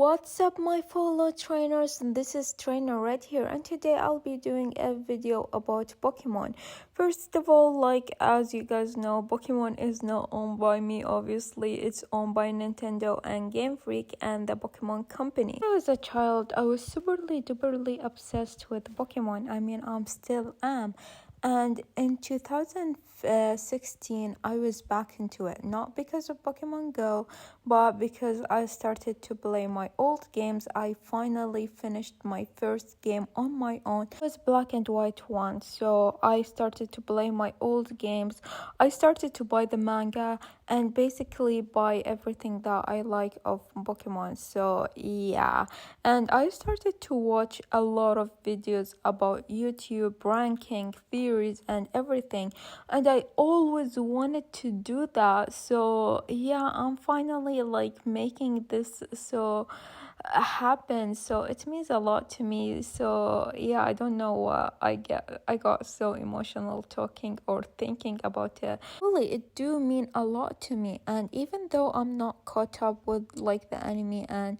What's up, my fellow trainers? This is Trainer Red here, and today I'll be doing a video about Pokemon. First of all, as you guys know, Pokemon is not owned by me. Obviously, it's owned by Nintendo and Game Freak and the Pokemon Company. When I was a child, I was duperly obsessed with Pokemon. I'm still am. And in 2016, I was back into it, not because of Pokemon Go, but because I started to play my old games. I finally finished my first game on my own. It was black and white one, so I started to play my old games. I started to buy the manga and basically buy everything that I like of Pokemon. So yeah, and I started to watch a lot of videos about YouTube ranking, theories, and everything, and I always wanted to do that. So yeah, I'm finally making this happen, so it means a lot to me. So yeah, I don't know what I got so emotional talking or thinking about it. Really, it do mean a lot to me, and even though I'm not caught up with the anime and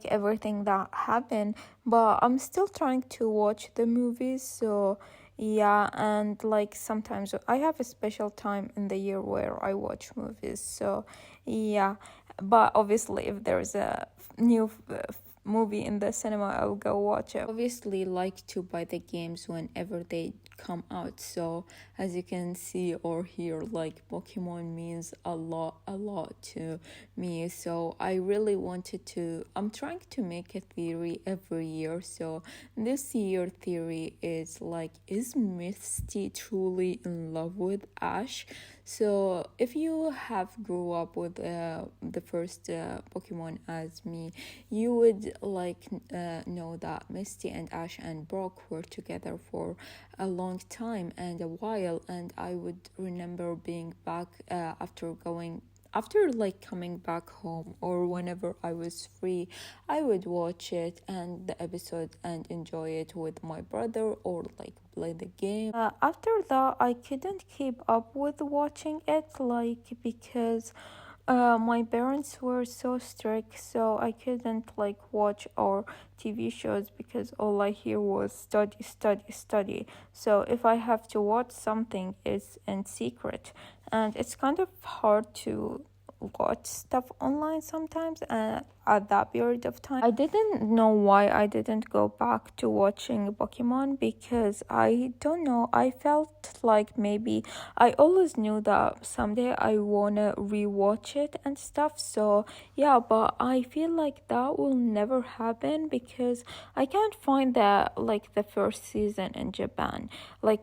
everything that happened, but I'm still trying to watch the movies. So yeah, and sometimes I have a special time in the year where I watch movies. So yeah, but obviously if there's a new movie in the cinema, I'll go watch it. Obviously like to buy the games whenever they come out. So as you can see or hear, Pokemon means a lot to me. So I really wanted to, I'm trying to make a theory every year. So this year theory is is Misty truly in love with Ash? So if you have grew up with the first Pokemon as me, you would know that Misty and Ash and Brock were together for a long time and a while, and I would remember being back after coming back home, or whenever I was free, I would watch it and the episode and enjoy it with my brother or play the game. After that, I couldn't keep up with watching it because my parents were so strict, so I couldn't watch our TV shows because all I hear was study. So if I have to watch something, it's in secret, and it's kind of hard to watch stuff online sometimes. And at that period of time, I didn't know why I didn't go back to watching Pokemon, because I don't know, I felt like maybe I always knew that someday I wanna rewatch it and stuff. So yeah, but I feel like that will never happen because I can't find the first season in Japan,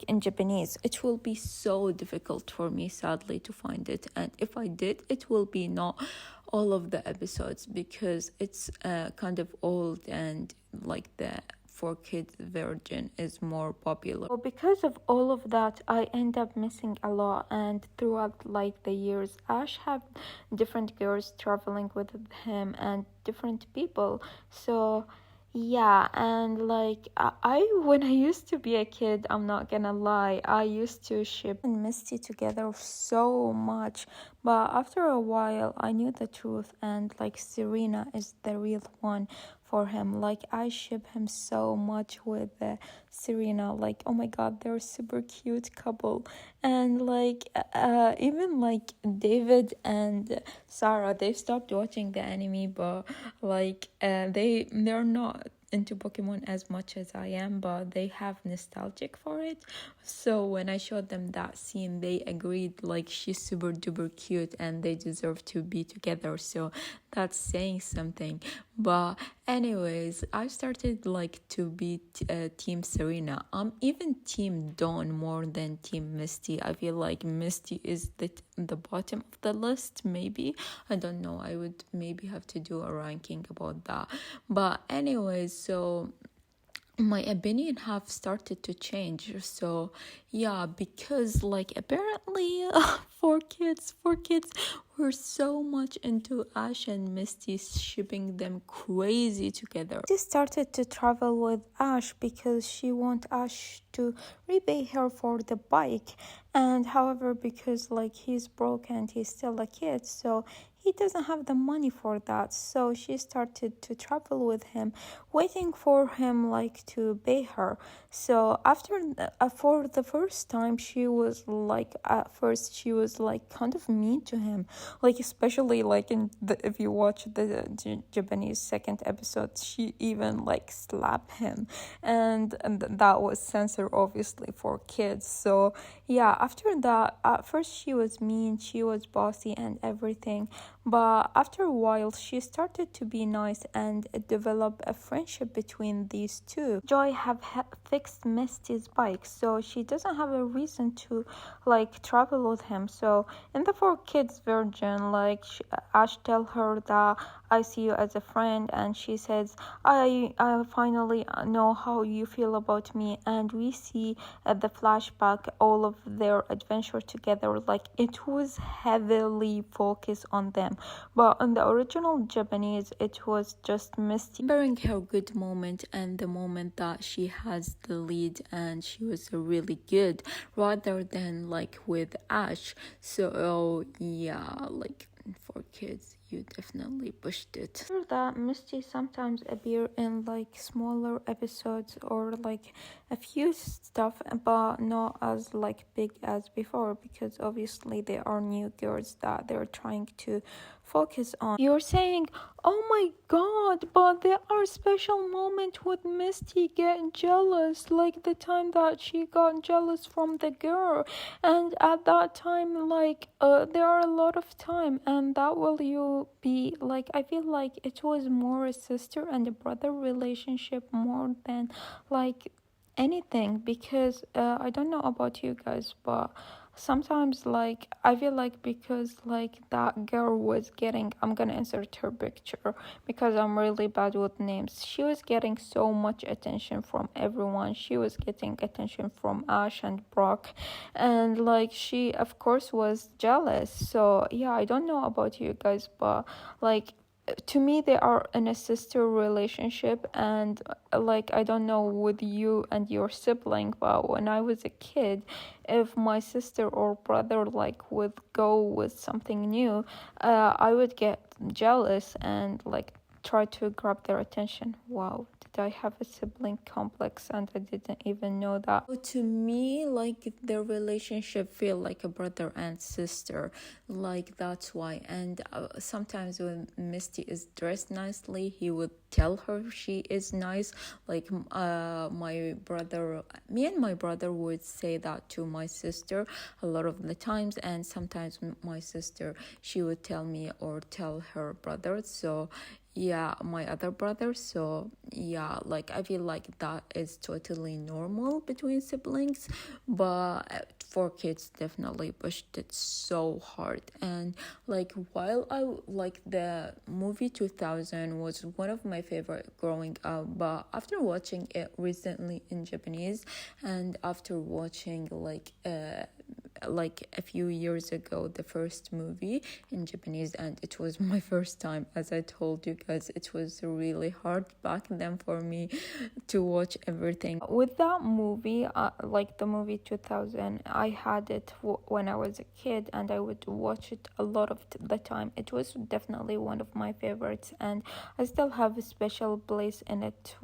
in Japanese. It will be so difficult for me, sadly, to find it, and if I did, it will be not all of the episodes because it's kind of old, and the for kids version is more popular. Well, because of all of that, I end up missing a lot, and throughout the years, Ash have different girls traveling with him and different people. So yeah, and I when I used to be a kid, I'm not gonna lie, I used to ship and Misty together so much, but after a while I knew the truth, and Serena is the real one for him. I ship him so much with Serena. Oh my god, they're a super cute couple. And even David and Sarah, they've stopped watching the anime, but they're not into Pokemon as much as I am, but they have nostalgic for it. So when I showed them that scene, they agreed she's super duper cute and they deserve to be together. So that's saying something. But anyways, I started to be team Serena. I'm even team Dawn more than team Misty. I feel like Misty is the bottom of the list, maybe. I don't know, I would maybe have to do a ranking about that. But anyways, so my opinion have started to change. So yeah, because apparently for kids were so much into Ash and Misty, shipping them crazy together. She started to travel with Ash because she want Ash to repay her for the bike, and however, because like he's broke and he's still a kid, so he doesn't have the money for that. So she started to travel with him, waiting for him like to pay her. So after for the first time, she was like, at first she was like kind of mean to him, like especially like if you watch the Japanese second episode, she even like slapped him, and that was censored obviously for kids. So yeah, after that, at first she was mean, she was bossy and everything, but after a while she started to be nice and develop a friendship between these two. Joy have fixed Misty's bike, so she doesn't have a reason to like travel with him. So in the 4 Kids version, like Ash tell her that I see you as a friend, and she says I finally know how you feel about me, and we see at the flashback all of their adventure together. Like it was heavily focused on them, but in the original Japanese it was just Misty remembering her good moment and the moment that she has the lead and she was really good, rather than like with Ash. So yeah, like 4 Kids, you definitely pushed it. After that, Misty sometimes appear in like smaller episodes or like a few stuff, but not as like big as before, because obviously they are new girls that they're trying to focus on. You're saying, oh my god, but there are special moments with Misty getting jealous, like the time that she got jealous from the girl, and at that time like there are a lot of time, and that will you be like, I feel like it was more a sister and a brother relationship more than like anything, because I don't know about you guys, but sometimes like I feel like because like that girl was getting, I'm gonna insert her picture because I'm really bad with names, she was getting so much attention from everyone. She was getting attention from Ash and Brock, and like she of course was jealous. So yeah, I don't know about you guys, but like to me they are in a sister relationship, and like I don't know with you and your sibling, but when I was a kid, if my sister or brother like would go with something new, I would get jealous and like try to grab their attention. Wow, did I have a sibling complex and I didn't even know that? To me, like their relationship feel like a brother and sister, like that's why. And sometimes when Misty is dressed nicely, he would tell her she is nice. Like me and my brother would say that to my sister a lot of the times, and sometimes my sister, she would tell me or tell her brother. So yeah, my other brother. So yeah, like I feel like that is totally normal between siblings, but 4 Kids definitely pushed it so hard. And like while I like the movie 2000 was one of my favorite growing up, but after watching it recently in Japanese, and after watching like a few years ago the first movie in Japanese, and it was my first time, as I told you guys, it was really hard back then for me to watch everything. With that movie, like the movie 2000, I had it when I was a kid, and I would watch it a lot of the time. It was definitely one of my favorites, and I still have a special place in it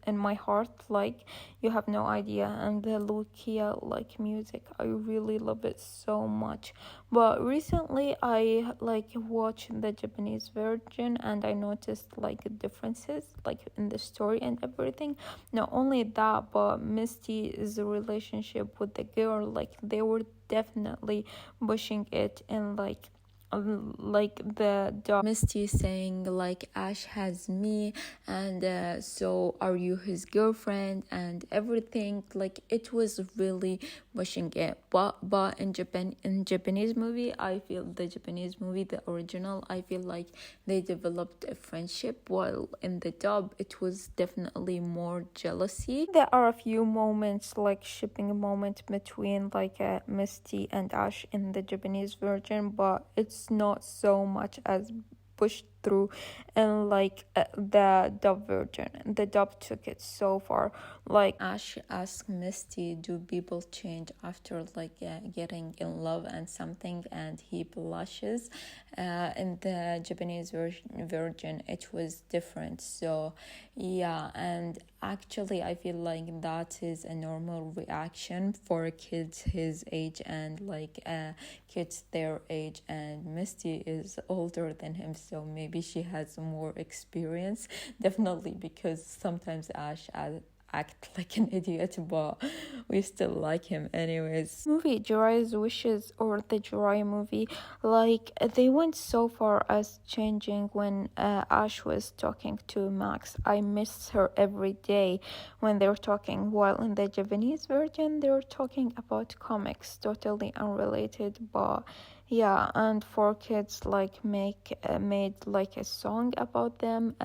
in my heart, like you have no idea. And the Lucia like music, I really love it so much. But recently I like watched the Japanese version, and I noticed like differences like in the story and everything. Not only that, but Misty's relationship with the girl, like they were definitely pushing it in like the dog Misty saying like Ash has me, and so are you his girlfriend and everything. Like it was really pushing it, but in Japanese movie, I feel the Japanese movie, the original, I feel like they developed a friendship, while in the dub it was definitely more jealousy. There are a few moments like shipping moment between like Misty and Ash in the Japanese version, but it's it's not so much as pushed through, and like the dub version, the dub took it so far. Like Ash asked Misty, do people change after like getting in love and something, and he blushes. In the Japanese version it was different. So yeah, and actually I feel like that is a normal reaction for kids his age, and like kids their age, and Misty is older than him, so maybe she has more experience. Definitely, because sometimes Ash act like an idiot, but we still like him anyways. Movie Jiraiya's Wishes, or the Jiraiya movie, like they went so far as changing when Ash was talking to Max. I miss her every day when they were talking, while in the Japanese version they were talking about comics, totally unrelated. But yeah, and for kids like made like a song about them,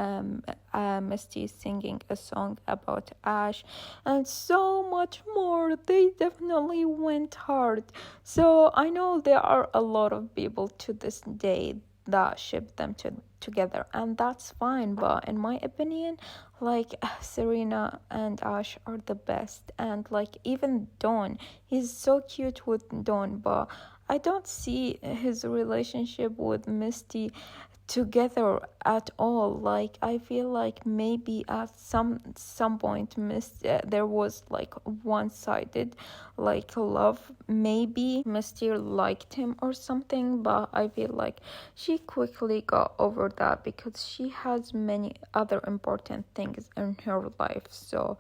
Misty singing a song about Ash, and so much more. They definitely went hard. So I know there are a lot of people to this day that ship them together, and that's fine. But in my opinion, like Serena and Ash are the best, and like even Dawn, he's so cute with Dawn, but I don't see his relationship with Misty together at all. Like I feel like maybe at some point there was like one-sided like love. Maybe Misty liked him or something, but I feel like she quickly got over that because she has many other important things in her life. So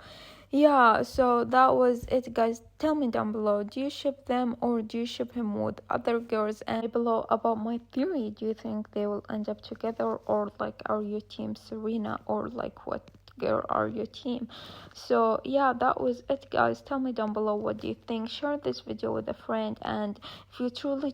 yeah, so that was it, guys. Tell me down below, do you ship them or do you ship him with other girls? And below about my theory, do you think they will end up together, or like are you team Serena, or like what girl are your team? So yeah, that was it, guys. Tell me down below, what do you think? Share this video with a friend, and if you truly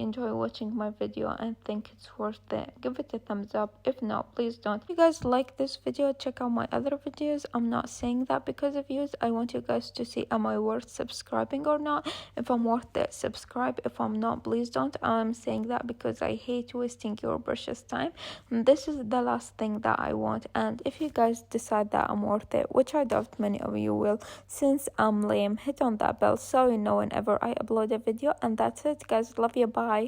enjoy watching my video and think it's worth it, give it a thumbs up. If not, please don't. If you guys like this video, check out my other videos. I'm not saying that because of views. I want you guys to see, am I worth subscribing or not? If I'm worth it, subscribe. If I'm not, please don't. I'm saying that because I hate wasting your precious time. And this is the last thing that I want. And if you guys decide that I'm worth it, which I doubt many of you will, since I'm lame, hit on that bell so you know whenever I upload a video. And that's it, guys. Love you. Bye.